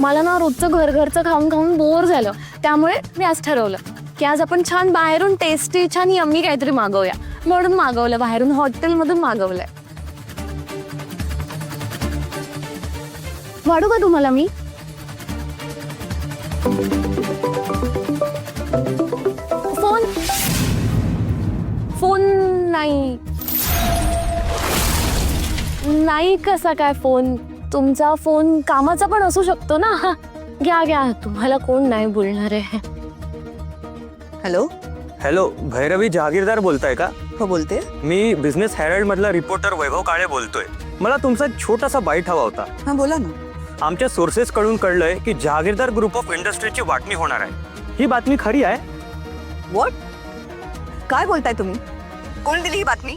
मला ना रोजचं घरचं खाऊन खाऊन बोर झालं, त्यामुळे मी आज ठरवलं की आज आपण छान बाहेरून टेस्टी छान यम्मी काहीतरी मागवूया. म्हणून मागवलं, बाहेरून हॉटेलमधून मागवलंय. वाढू का तुम्हाला मी? फोन फोन नाही नाही. कसा काय फोन? तुमचा फोन कामाचा पण असू शकतो ना. घ्या घ्या, तुम्हाला कोण नाही बोलणार आहे. हॅलो हॅलो, भैरवी जहागीरदार बोलताय का? हो बोलते. मी बिझनेस हेराल्ड मधला रिपोर्टर वैभव काळे बोलतोय. मला तुमचा छोटासा बाईट हवा होता. हा बोला ना. आमच्या सोर्सेस कडून कळलंय की जहागीरदार ग्रुप ऑफ इंडस्ट्रीची वाटणी होणार आहे. ही बातमी खरी आहे? व्हॉट? काय बोलताय तुम्ही? कोण दिली ही बातमी?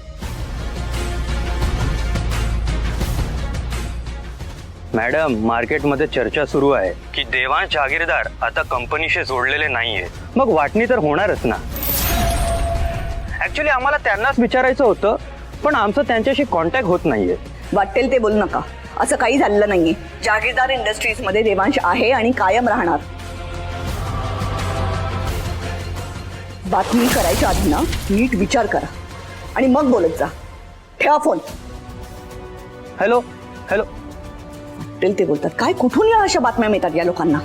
मॅडम, मार्केटमध्ये चर्चा सुरू आहे की देवांश जहागीरदार आता कंपनीशी जोडलेले नाहीये. मग वाटणी तर होणारच ना. ऍक्च्युली आम्हाला त्यांनाच विचारायचं होतं, पण आमचं त्यांच्याशी कॉन्टॅक्ट होत नाहीये. वाटेल ते बोलू नका. असं काही झालेलं नाहीये. जहागीरदार इंडस्ट्रीज मध्ये देवांश आहे आणि कायम राहणार. बातमी करायच्या आधी ना नीट विचार करा आणि मग बोलत जा. ठेवा फोन. Hello hello. वाटेल ते बोलतात. काय कुठून या अशा बातम्या मिळतात या लोकांना?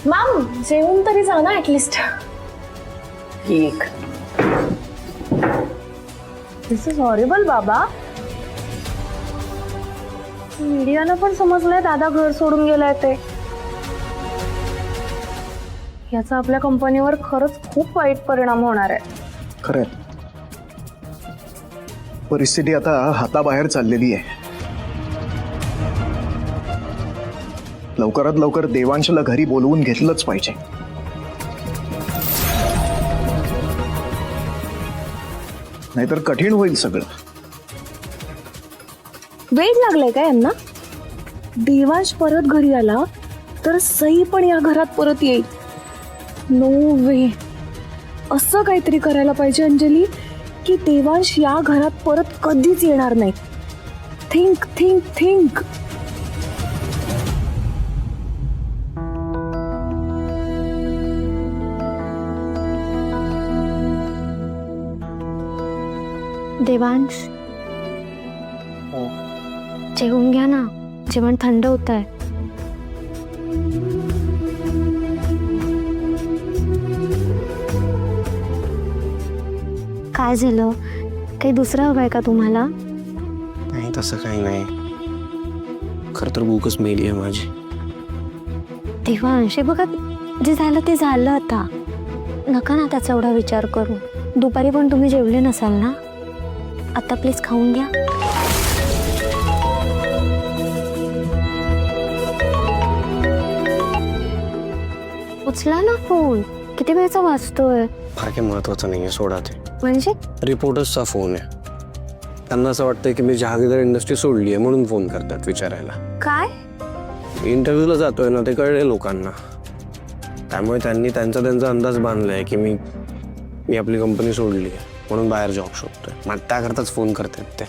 मॅम, जेवून तरी जा ना ऍटलिस्ट. एक दिस इज हॉरिबल बाबा. मीडियाला पण समजलंय दादा घर सोडून गेलाय ते. याचा आपल्या कंपनीवर खरंच खूप वाईट परिणाम होणार आहे. खरंय, परिस्थिती आता हाताबाहेर चाललेली आहे. लवकरात लवकर देवांशला घरी बोलवून घेतलंच पाहिजे. नाहीतर कठीण होईल सगळं. वेळ लागलाय का यांना? देवांश परत घरी आला तर सई पण या घरात परत येईल. नो वे. असं काहीतरी करायला पाहिजे अंजली की देवांश या घरात परत कधीच येणार नाही. Think think think. देवांश, जेवून घ्या ना. जेवण थंड होत आहे. काय झालं? काही दुसरं हवंय का तुम्हाला? नाही, तसं काही नाही. खरं तर भूकच मेली आहे माझी. देवांश, हे बघा, जे झालं ते झालं आता. नका ना त्याचा एवढा विचार करू. दुपारी पण तुम्ही जेवले नसाल ना. आता प्लीज खाऊन घ्या. उचला ना फोन. किती वेळचा वाजतोय? फार काही महत्वाचं नाही आहे, सोडा ते. म्हणजे रिपोर्टर्सचा फोन आहे. त्यांना असं वाटतंय की मी जहागीरदार इंडस्ट्री सोडली आहे म्हणून फोन करतात विचारायला. काय? इंटरव्ह्यूला जातोय ना, ते कळले लोकांना. त्यामुळे त्यांनी त्यांचा अंदाज बांधलाय की मी आपली कंपनी सोडली आहे म्हणून बाहेर जॉब शोधतोय. मग त्याकरताच फोन करतात ते.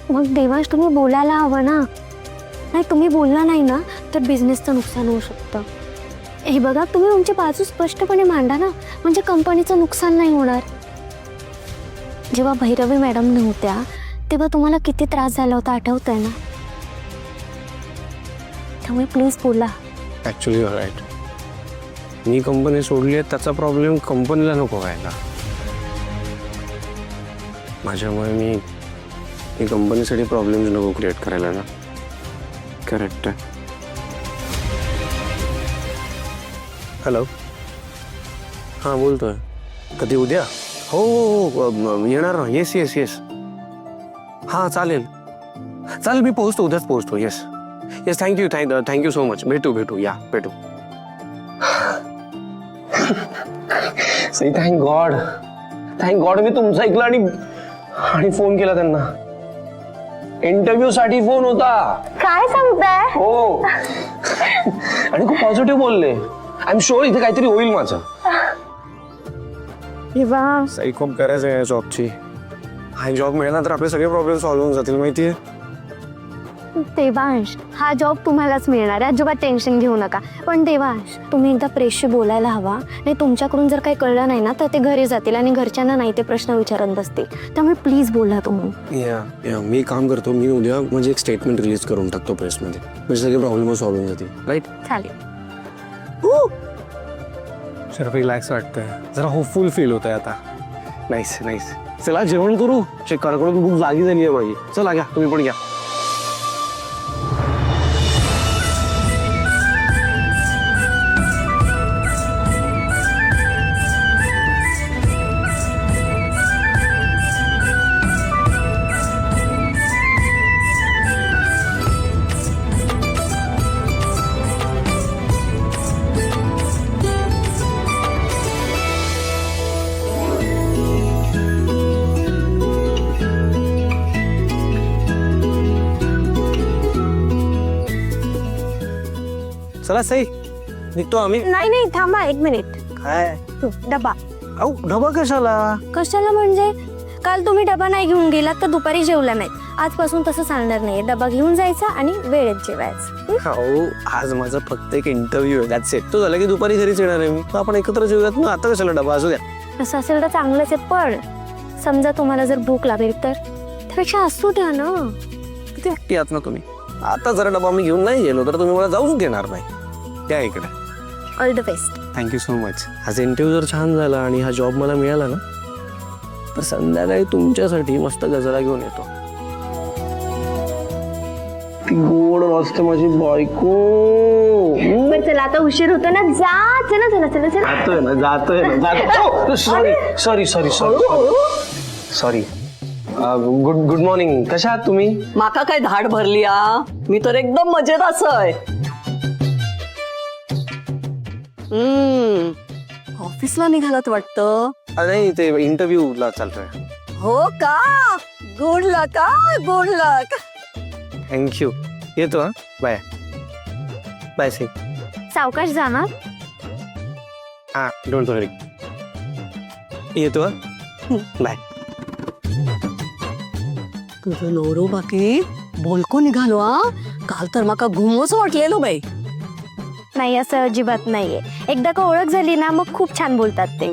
मग देवांश, तुम्ही बोलायला हवं ना. नाही, तुम्ही बोलला नाही ना तर बिझनेसचं नुकसान होऊ शकतं. हे बघा, तुम्ही तुमची बाजू स्पष्टपणे मांडा ना, म्हणजे कंपनीचं नुकसान नाही होणार. जेव्हा भैरवी मॅडम नव्हत्या तेव्हा तुम्हाला किती त्रास झाला होता, आठवतंय ना? त्यामुळे प्लीज बोला. Actually you are right. मी कंपनी सोडली आहे त्याचा प्रॉब्लेम कंपनीला नको व्हायला. माझ्यामुळे मी कंपनीसाठी प्रॉब्लेम्स नको क्रिएट करायला ना. करेक्ट आहे. हॅलो. हां, बोलतोय. कधी? उद्या? हो हो हो, येणार ना. Yes yes yes. हां, चालेल चालेल. मी पोहोचतो, उद्याच पोहोचतो. Yes yes. Thank you so much. भेटू. या, भेटू. थँक गॉड मी तुमचं ऐकलं आणि फोन केला त्यांना. इंटरव्ह्यू साठी फोन होता. काय सांगताय? हो. आणि खूप पॉझिटिव्ह बोलले. आय एम शुअर इथे काहीतरी होईल माझं. सही खूप करायचं आहे जॉबची. हा जॉब मिळाला तर आपले सगळे प्रॉब्लेम सॉल्व्ह होऊन जातील माहितीये. देवांश, हा जॉब तुम्हालाच मिळणार आहे, अजिबात टेन्शन घेऊ नका. पण देवांश, तुम्ही एकदा प्रेसशी बोलायला हवा. नाही तुमच्याकडून जर काही कळलं नाही ना तर ते घरी जातील आणि घरच्यांना नाही ते प्रश्न विचारत बसतील. त्यामुळे प्लीज बोला तुम्ही. या मी काम करतो, मी उद्या म्हणजे एक स्टेटमेंट रिलीज करून टाकतो प्रेसमध्ये, म्हणजे सगळे प्रॉब्लेम सॉल्व्ह होऊन जातील. राईट. चालेल. सर रिलॅक्स वाटतंय, जरा होपफुल फील होतंय आता. Nice nice. चला जेवण करू, कडकडून खूप जागी झाली आहे माझी. चला घ्या, तुम्ही पण घ्या. चला सई, निघतो आम्ही. नाही नाही थांबा एक मिनिट. काय डबा. अहो डबा कशाला? कशाला म्हणजे काल तुम्ही डबा नाही घेऊन गेलात तर दुपारी जेवला नाही. आजपासून तसं चालणार नाहीये. डबा घेऊन जायचा आणि वेळेत जेवायचं. हो, आज माझा फक्त एक इंटरव्ह्यू आहे, दॅट्स इट. तो झाला की दुपारी घरीच येणार आहे मी. तर आपण एकत्र जेवूयात ना. आता कशाला डबा? असू द्या. असं असेल तर चांगलंच आहे, पण समजा तुम्हाला जर भूक लागेल तर त्यापेक्षा असू द्या ना. किती हट्टी आहात ना तुम्ही. आता जर डबा मी घेऊन नाही गेलो तर तुम्ही मला जाऊच देणार नाही. त्या इकडे. All the best. Thank you so much. आज इंटरव्ह्यू जर छान झाला आणि हा जॉब मला मिळाला ना तर संध्याकाळी तुमच्यासाठी मस्त गजरा घेऊन येतो. ती गोड वाजते माझी बायको. पण चला आता उशीर होतो ना. जा. चला चला चला चला. जातोय ना. Sorry sorry sorry sorry sorry. Good morning. कशा आहात तुम्ही? माका काय धाड भरली आ? मी तर एकदम मजेत असय. ऑफिसला निघालात वाटतं. नाही, ते इंटरव्ह्यूला चालतोय. हो का? गुड लक. गुड लक. थँक्यू. येतो. हा बाय. Bye C. सावकाश जाणार. हा डोंट वरी. येतो. बाय. तुझं नवरो बाकी बोलको निघालो आ. काल तर माका घुमोच वाटलेलो बाई. नाही असं अजिबात नाहीये. एकदा का ओळख झाली ना मग खूप छान बोलतात ते.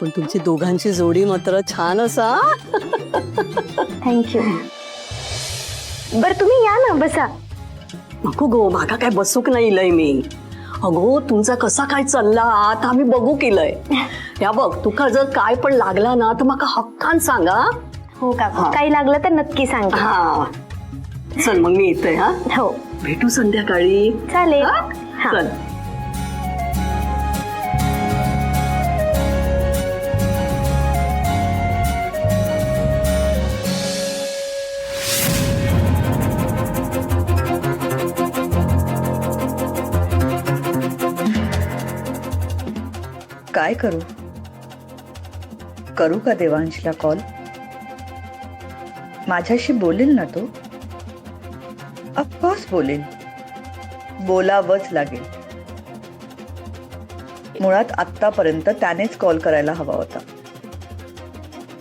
पण तुमची दोघांची जोडी मात्र छान असा. थँक्यू. बर तुम्ही या ना, बसा. नको गो, माका काय बसूक नाही लय मी. अगो तुमचा कसा काय चालला आता आम्ही बघू केलंय. या बघ, तुका जर काय पण लागला ना तर माका हक्कान सांगा. हो का? काही लागलं तर नक्की सांगा. हा चल मग मी येते. हा हो भेटू संध्याकाळी. चालेल. हा? हा. चल. काय करू? करू का देवांशला कॉल? माझ्याशी बोलेल ना तो? ऑफकोर्स बोलेल. बोलावंच लागेल. मुळात आत्तापर्यंत त्यानेच कॉल करायला हवा होता,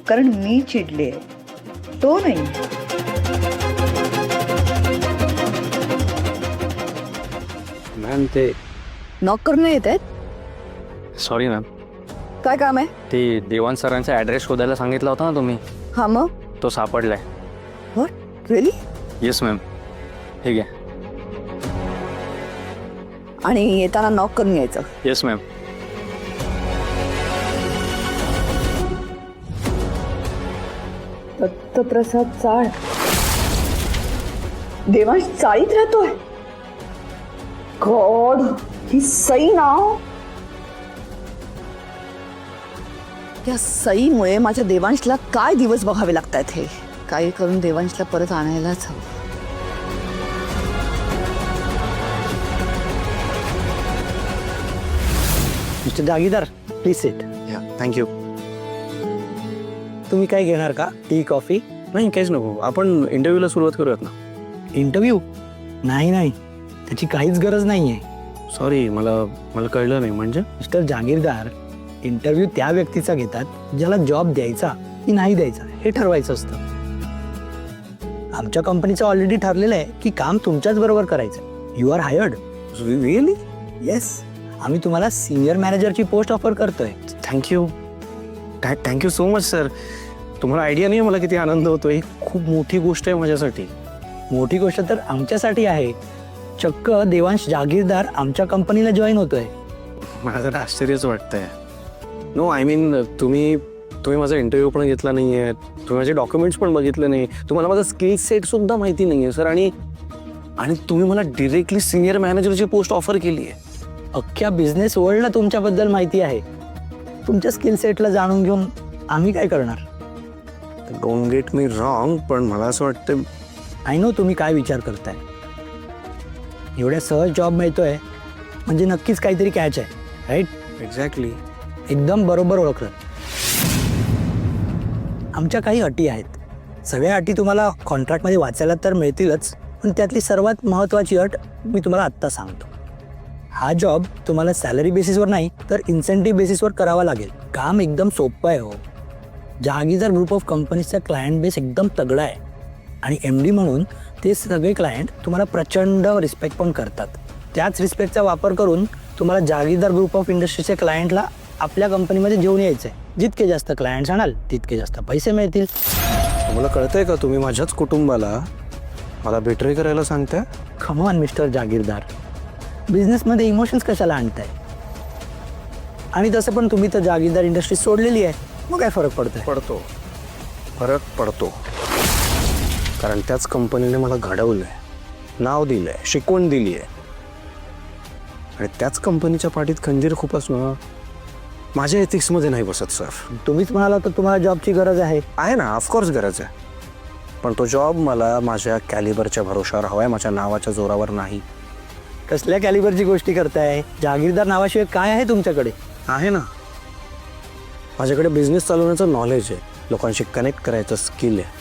कारण मी चिडले, तो नाही. मॅम ते नॉक करून येत आहेत. सॉरी मॅम, काय काम आहे? ते देवान सरांचा ॲड्रेस शोधायला सांगितला होता ना तुम्ही, हा मग तो सापडलाय. What really? Yes ma'am. ठीक आहे. आणि येताना नॉक करून यायचं. Yes ma'am. दत्तप्रसाद चाळ देवांश चाळीत राहतोय. गॉड, ही सई नाव. या सईमुळे माझ्या देवांशला काय दिवस बघावे लागतात. हे काही करून देवांशला परत आणायलाच हवं. Mister Jagirdar, please sit. Thank you. तुम्ही काय घेणार का? Tea coffee? नाही काहीच नको. आपण इंटरव्ह्यूला सुरुवात करूयात ना. इंटरव्ह्यू? नाही नाही, त्याची काहीच गरज नाही आहे. सॉरी, मला कळलं नाही. म्हणजे मिस्टर जागीरदार, इंटरव्ह्यू त्या व्यक्तीचा घेतात ज्याला जॉब द्यायचा की नाही द्यायचा हे ठरवायचं असतं. आमच्या कंपनीचं ऑलरेडी ठरलेलं आहे की काम तुमच्याच बरोबर करायचं. You are hired. Really? Yes, आम्ही तुम्हाला सिनियर मॅनेजरची पोस्ट ऑफर करतोय. Thank you. Thank you so much sir. तुम्हाला आयडिया नाही मला किती आनंद होतो. ही खूप मोठी गोष्ट आहे माझ्यासाठी. मोठी गोष्ट तर आमच्यासाठी आहे. चक्क देवांश जागीरदार आमच्या कंपनीला जॉईन होतोय. मला जरा आश्चर्यच वाटतंय. नो आय मीन तुम्ही माझा इंटरव्ह्यू पण घेतला नाही आहे. तुम्ही माझे डॉक्युमेंट्स पण बघितले नाही. तुम्हाला माझा स्किल सेट सुद्धा माहिती नाही आहे सर. आणि तुम्ही मला डिरेक्टली सिनियर मॅनेजरची पोस्ट ऑफर केली आहे. अख्ख्या बिझनेस वर्ल्डला तुमच्याबद्दल माहिती आहे. तुमच्या स्किल सेटला जाणून घेऊन आम्ही काय करणार? डोंट गेट मी रॉंग, पण मला असं वाटतं आय नो तुम्ही काय विचार करताय. एवढ्या सहज जॉब मिळतोय म्हणजे नक्कीच काहीतरी कॅच आहे, राईट? एक्झॅक्टली. एकदम बरोबर ओळखलं. आमच्या काही अटी आहेत. सगळ्या अटी तुम्हाला कॉन्ट्रॅक्टमध्ये वाचायला तर मिळतीलच, पण त्यातली सर्वात महत्त्वाची अट मी तुम्हाला आत्ता सांगतो. हा जॉब तुम्हाला सॅलरी बेसिसवर नाही तर इन्सेंटिव्ह बेसिसवर करावा लागेल. काम एकदम सोपं आहे हो. जहागीरदार ग्रुप ऑफ कंपनीजचा क्लायंट बेस एकदम तगडा आहे आणि MD म्हणून ते सगळे क्लायंट तुम्हाला प्रचंड रिस्पेक्ट पण करतात. त्याच रिस्पेक्टचा वापर करून तुम्हाला जहागीरदार ग्रुप ऑफ इंडस्ट्रीच्या क्लायंटला आपल्या कंपनीमध्ये घेऊन यायचं आहे. जितके जास्त क्लायंट्स आणाल तितके जास्त पैसे मिळतील. तुम्हाला कळतंय का तुम्ही माझ्याच कुटुंबाला मला बेटरी करायला सांगताय? कम ऑन मिस्टर जागीरदार, बिझनेसमध्ये इमोशन्स कशाला आणताय? आणि तसं पण तुम्ही तर जागीरदार इंडस्ट्री सोडलेली आहे, मग काय फरक पडतोय? फरक पडतो. कारण त्याच कंपनीने मला घडवलंय, नाव दिलंय, शिकवण दिली आहे. आणि त्याच कंपनीच्या पाठीत खंजीर खूप असणं माझ्या एथिक्समध्ये नाही बसत सर. तुम्हीच म्हणाला तर तुम्हाला जॉबची गरज आहे. आहे ना, ऑफकोर्स गरज आहे. पण तो जॉब मला माझ्या कॅलिबरच्या भरोशावर हवा आहे, माझ्या नावाच्या जोरावर नाही. कसल्या कॅलिबरची गोष्टी करताय? जागीरदार नावाशिवाय काय आहे तुमच्याकडे? आहे ना, माझ्याकडे बिझनेस चालवण्याचं नॉलेज आहे, लोकांशी कनेक्ट करायचं स्किल आहे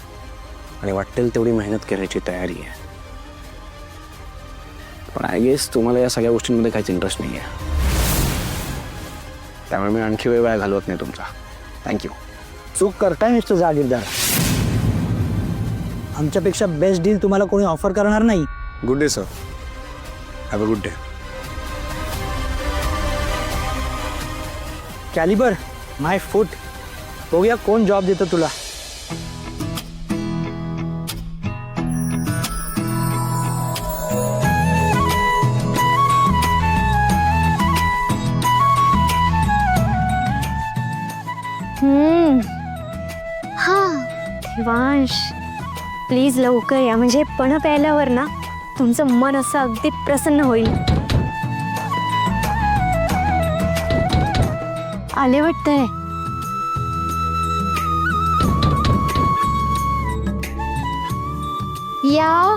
आणि वाटेल तेवढी मेहनत करायची तयारी आहे. पण आय गेस तुम्हाला या सगळ्या गोष्टींमध्ये काहीच इंटरेस्ट नाही आहे. त्यामुळे मी आणखी वेळ वाया घालवत नाही तुमचा. थँक्यू. चूक करताय मिस्टर जागीरदार. आमच्यापेक्षा बेस्ट डील तुम्हाला कोणी ऑफर करणार नाही. Good day sir. Have a good day. Calibre my foot. बघूया कोण जॉब देतं तुला. हा देवांश, प्लीज लवकर या, म्हणजे पण प्यायल्यावर ना तुमचं मन असं अगदी प्रसन्न होईल. आले वाटतंय. या.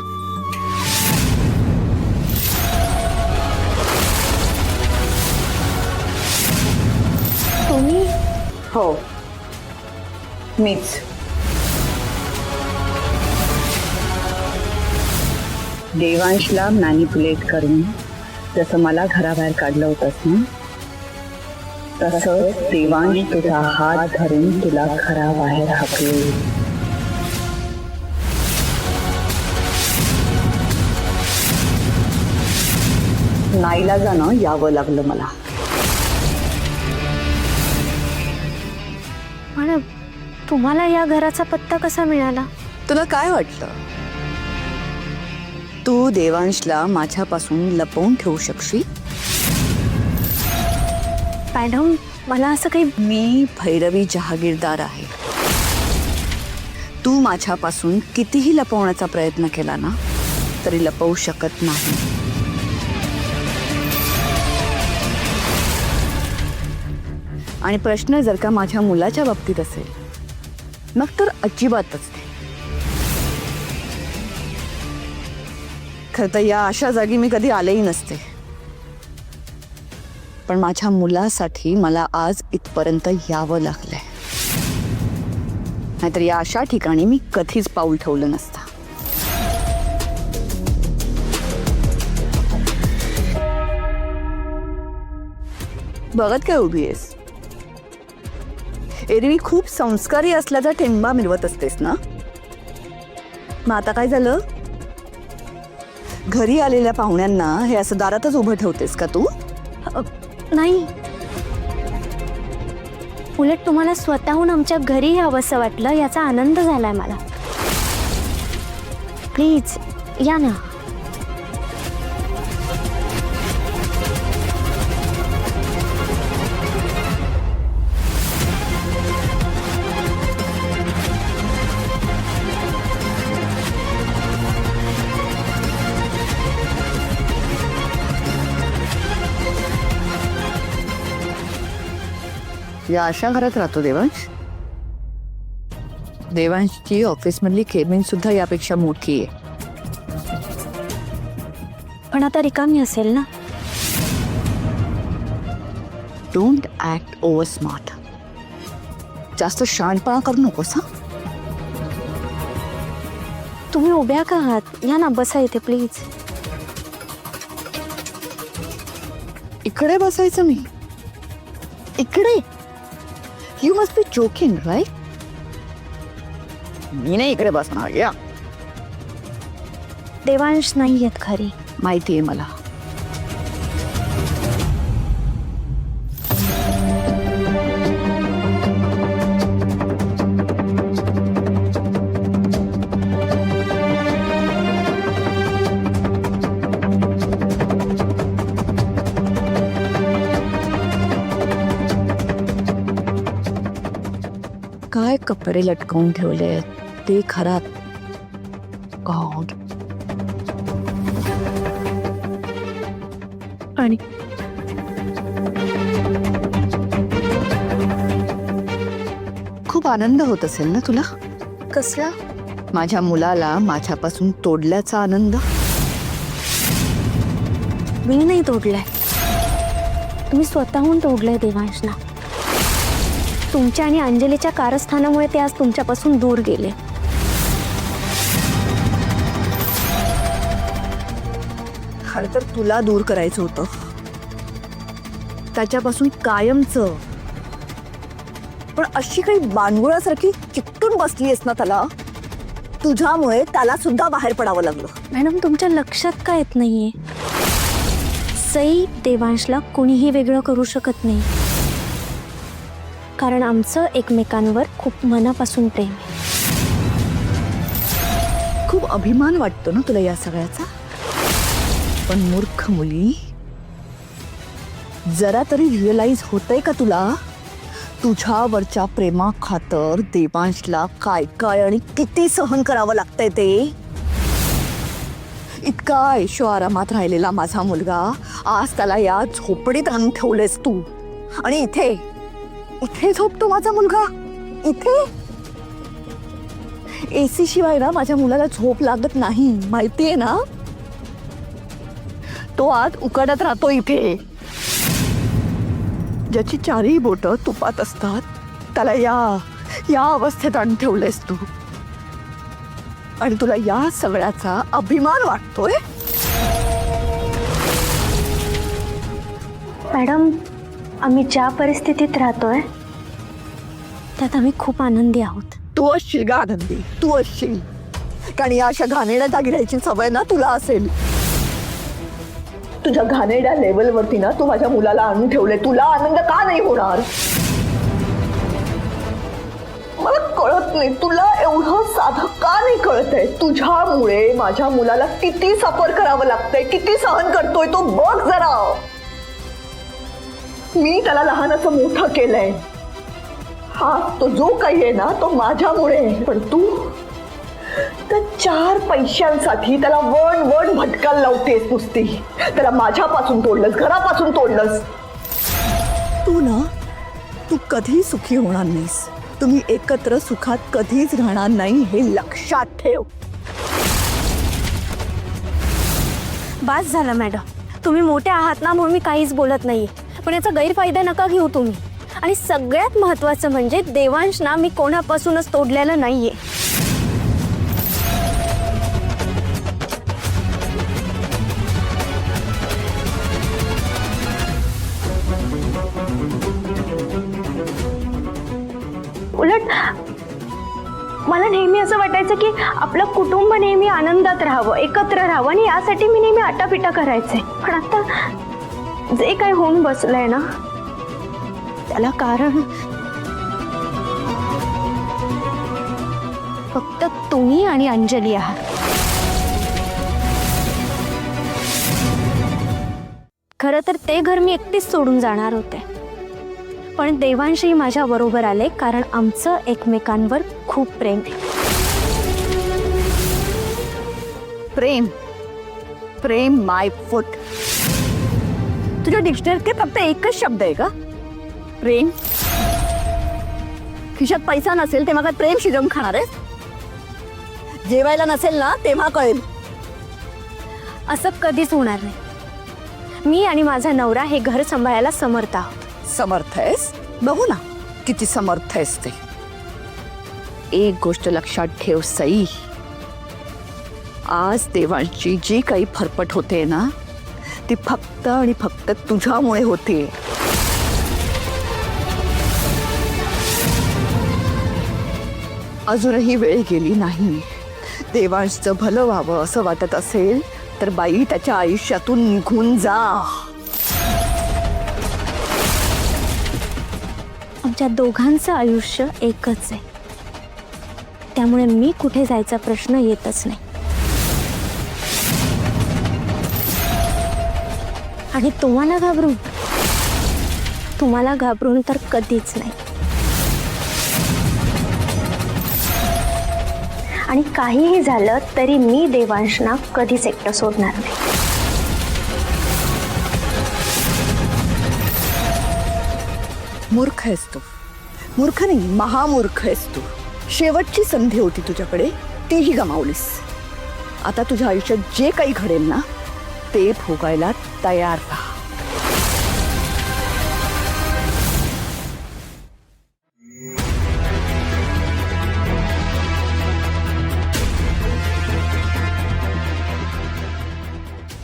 तुम्ही? हो, मीच. देवांशला मॅनिप्युलेट करून जसं मला घराबाहेर काढलं होतंस ना, तसंच देवांश तुझा हात धरून तुला घराबाहेर हाकलेल. नाईलाजानं यावं लागलं मला. पण तुम्हाला या घराचा पत्ता कसा मिळाला? तुला काय वाटलं? तू देवांशला माझ्यापासून लपवून ठेवू शकशील? मॅडम, मला असं काही. मी भैरवी जहागीरदार आहे. तू माझ्यापासून कितीही लपवण्याचा प्रयत्न केला ना तरी लपवू शकत नाही. आणि प्रश्न जर का माझ्या मुलाच्या बाबतीत असेल मग तर अजिबातच नाही. खरं तर या अशा जागी मी कधी आलेही नसते, पण माझ्या मुलासाठी मला आज इथपर्यंत यावं लागलंय. नाहीतर या अशा ठिकाणी मी कधीच पाऊल ठेवलं नसतं. बघत काय उभी आहेस? एरवी खूप संस्कारी असल्याचा ठेंबा मिळवत असतेस ना. मग आता काय झालं? घरी आलेल्या पाहुण्यांना हे असं दारातच उभं ठेवतेस का तू? नाही, उलट तुम्हाला स्वतःहून आमच्या घरी यावंसं वाटलं याचा आनंद झालाय मला. प्लीज या ना. या अशा घरात राहतो देवांश? देवांशची ऑफिसमधली केबिन सुद्धा यापेक्षा मोठी आहे. पण आता रिकामी असेल ना. Don't act over smart. जास्त शहाणपणा करू नकोस हा. तुम्ही उभ्या का आहात? या ना, बसा इथे प्लीज. इकडे बसायचं मी? इकडे? You must be joking right? मी नाही इकडे बसणार. या. देवांश नाही आहेत घरी. माहिती आहे मला. काय कपडे लटकवून ठेवले ते घरात. गॉड. आणि खूप आनंद होत असेल ना तुला? कसला? माझ्या मुलाला माझ्यापासून तोडल्याचा आनंद. मी नाही तोडलाय, तुम्ही स्वतःहून तोडलंय देवांशला. तुमच्या आणि अंजलीच्या कारस्थानामुळे ते आज तुमच्यापासून दूर गेले. खरं तर तुला दूर करायचं होतं त्याच्यापासून कायमचं. पण अशी काही बांडगुळासारखी चिकटून बसलीयस ना त्याला, तुझ्यामुळे त्याला सुद्धा बाहेर पडावं लागलं. मॅडम, तुमच्या लक्षात का येत नाहीये? सई देवांशला कोणीही वेगळं करू शकत नाही, कारण आमचं एकमेकांवर खूप मनापासून प्रेम आहे. खूप अभिमान वाटतो ना तुला या सगळ्याचा. पण मूर्ख मुली, जरा तरी रिअलाइज होतंय का तुला तुझ्यावरच्या प्रेमा खातर देवांशला काय काय आणि किती सहन करावं लागतंय ते? इतका ऐशो आरामात राहिलेला माझा मुलगा आज त्याला या झोपडीत आणून ठेवलेस तू. आणि इथे इथे झोपतो माझा मुलगा. इथे एसी शिवाय ना माझ्या मुलाला झोप लागत नाही, माहितीये ना. तो आज उकडत राहतो इथे. ज्याची चारही बोट तुपात असतात त्याला या अवस्थेत आणून ठेवलेस तू. आणि तुला या सगळ्याचा अभिमान वाटतोय? मॅडम, आम्ही ज्या परिस्थितीत राहतोय त्यात आम्ही खूप आनंदी आहोत. तू असशील गा आनंदी, तू असशील. कारण या अशा घाणेरड्या जागी राहायची सवय ना तुला असेल. तुझ्या घाणेरड्या लेवलवरती ना तू माझ्या मुलाला आणून ठेवले. तुला आनंद का नाही होणार? मला कळत नाही तुला एवढं साधं का नाही कळत आहे. तुझ्यामुळे माझ्या मुलाला किती सफर करावं लागतंय, किती सहन करतोय तो बघ जरा. मी त्याला लहानाचं मोठं केलंय. हा तो जो काही आहे ना तो माझ्यामुळे. पण तू त्या 4 पैशांसाठी त्याला वण भटकायला लावतेस नुसती. त्याला माझ्यापासून तोडलंस, घरापासून तोडलंस. तू कधी सुखी होणार नाहीस. तुम्ही एकत्र सुखात कधीच राहणार नाही हे लक्षात ठेव. बास झालं मॅडम, तुम्ही मोठे आहात ना म्हणून मी काहीच बोलत नाहीये. पण याचा गैरफायदा नका घेऊ तुम्ही. आणि सगळ्यात महत्त्वाचं म्हणजे देवांश ना मी कोणापासूनच तोडलेलं नाहीये. की आपलं कुटुंब नेहमी आनंदात राहावं, एकत्र राहावं, आणि यासाठी मी नेहमी आटापिटा करायचे. पण आता जे काही होऊन बसलंय ना, त्याला कारण फक्त तुम्ही आणि अंजली आहात. खरं तर ते घर मी एकटीच सोडून जाणार होते, पण देवांशी माझ्या बरोबर आले, कारण आमचं एकमेकांवर खूप प्रेम आहे. प्रेम, प्रेम माय फूट. तुझ्या डिक्शनरीत ते फक्त एकच शब्द आहे का? प्रेम. खिशात पैसा नसेल तेव्हा काय प्रेम शिजवून खाणार आहेस? जेवायला नसेल ना तेव्हा कळेल. असं कधीच होणार नाही. मी आणि माझा नवरा हे घर सांभाळायला समर्थ आहोत. समर्थ आहेस? बघू ना किती समर्थ आहेस ते. एक गोष्ट लक्षात ठेव सई, आज देवांची जी काही फरफट होते ना, ती फक्त आणि फक्त तुझ्यामुळे होते. अजूनही वेळ गेली नाही. देवांचं भलं व्हावं असं वाटत असेल तर बाई त्याच्या आयुष्यातून निघून जा. आमच्या दोघांचं आयुष्य एकच आहे, त्यामुळे मी कुठे जायचा प्रश्न येतच नाही. आणि तुम्हाला घाबरून तर कधीच नाही. आणि काहीही झालं तरी मी देवांशना कधीच एकटं सोडणार नाही. मूर्ख आहेस तू. मूर्ख नाही, महामूर्ख आहेस तू. शेवटची संधी होती तुझ्याकडे, तीही गमावलीस. आता तुझ्या आयुष्यात जे काही घडेल ना, ते भोगायला तयार राहा.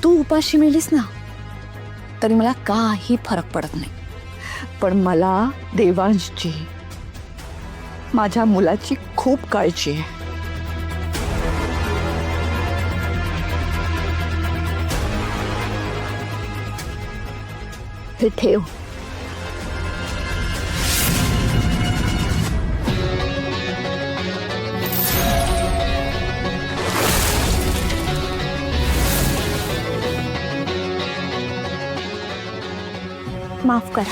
तू उपाशी मेलीस ना तरी मला काही फरक पडत नाही, पण मला देवांशची, माझ्या मुलाची खूप काळजी आहे. हे ठेव. माफ करा,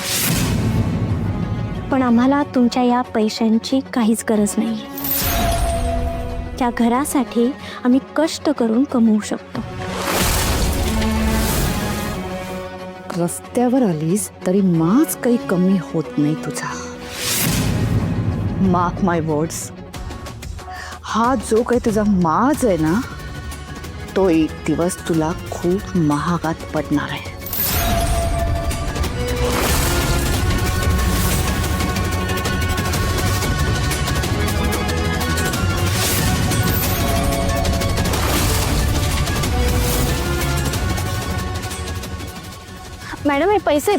पण आम्हाला तुमच्या या पैशांची काहीच गरज नाही. त्या घरासाठी आम्ही कष्ट करून कमवू शकतो. रस्त्यावर आलीस तरी माज काही कमी होत नाही तुझा. मार्क माय वर्ड्स, हा जो काही तुझा माज आहे ना, तो एक दिवस तुला खूप महागात पडणार आहे. मॅडम, हे पैसे